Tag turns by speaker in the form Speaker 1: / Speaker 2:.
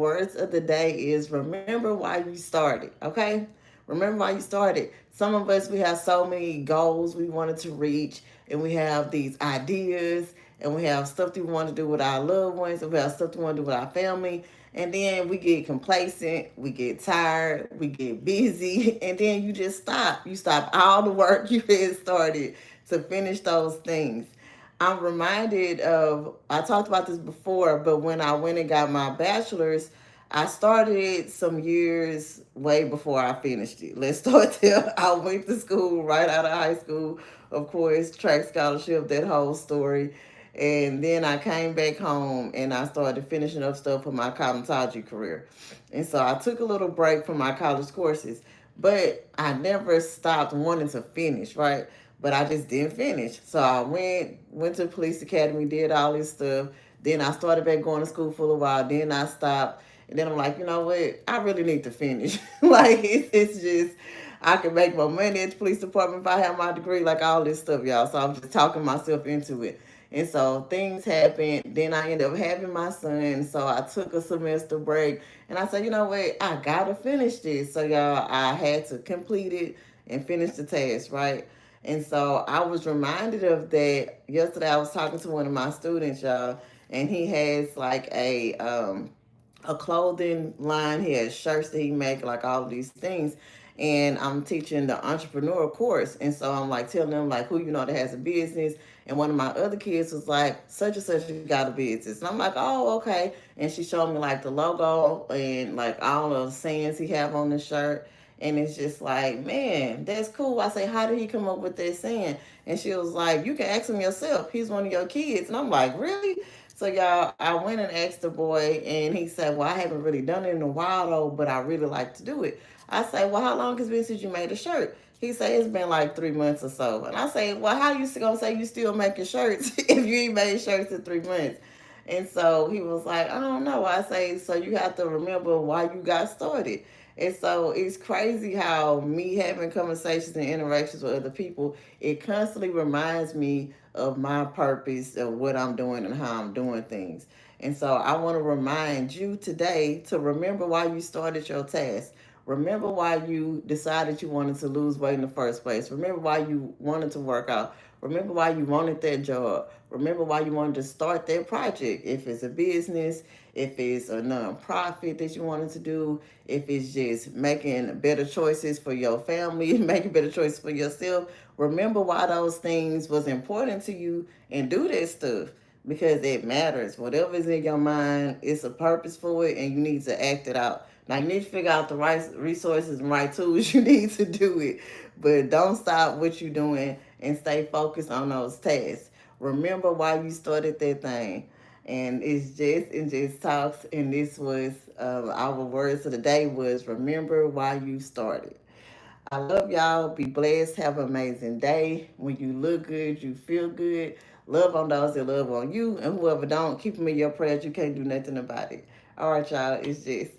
Speaker 1: words of the day is remember why you started, okay? Remember why you started. Some of us, we have so many goals we wanted to reach, and we have these ideas, and we have stuff that we want to do with our loved ones, and we have stuff we want to do with our family. And then we get complacent, we get tired, we get busy, and then you just stop. You stop all the work you had started to finish those things. I'm reminded of, I talked about this before, but when I went and got my bachelor's, I started it some years way before I finished it. Let's start there. I went to school right out of high school, of course, track scholarship, that whole story. And then I came back home and I started finishing up stuff for my cosmetology career. And so I took a little break from my college courses, but I never stopped wanting to finish, right? But I just didn't finish. So I went to the police academy, did all this stuff. Then I started back going to school for a while. Then I stopped. And then I'm like, you know what? I really need to finish. Like, it's just, I can make more money at the police department if I have my degree, like all this stuff, y'all. So I'm just talking myself into it. And so things happened. Then I ended up having my son. So I took a semester break. And I said, you know what? I got to finish this. So, y'all, I had to complete it and finish the task, right? And so I was reminded of that yesterday. I was talking to one of my students, y'all, and he has like a clothing line. He has shirts that he make, like all of these things. And I'm teaching the entrepreneur course. And so I'm like telling them like who you know that has a business. And one of my other kids was like, such and such got a business. And I'm like, oh, okay. And she showed me like the logo and like all the sayings he have on the shirt. And it's just like, man, that's cool. I say, how did he come up with that saying? And she was like, you can ask him yourself. He's one of your kids. And I'm like, really? So y'all, I went and asked the boy, and he said, "Well, I haven't really done it in a while though, but I really like to do it." I say, "Well, how long has it been since you made a shirt?" He say it's been like 3 months or so. And I say, "Well, how you gonna say you still making shirts if you ain't made shirts in 3 months?" And so he was like, "I don't know." I say, "So you have to remember why you got started." And so it's crazy how me having conversations and interactions with other people, it constantly reminds me of my purpose of what I'm doing and how I'm doing things. And so I want to remind you today to remember why you started your task. Remember why you decided you wanted to lose weight in the first place. Remember why you wanted to work out. Remember why you wanted that job. Remember why you wanted to start that project. If it's a business, if it's a nonprofit that you wanted to do, if it's just making better choices for your family, making better choices for yourself, remember why those things was important to you and do that stuff because it matters. Whatever's in your mind, it's a purpose for it and you need to act it out. Now you need to figure out the right resources and right tools you need to do it. But don't stop what you're doing and stay focused on those tasks. Remember why you started that thing. And it just talks, and this was our words of the day was remember why you started. I love y'all. Be blessed. Have an amazing day. When you look good, you feel good. Love on those that love on you. And whoever don't, keep them in your prayers. You can't do nothing about it. All right, y'all. It's just.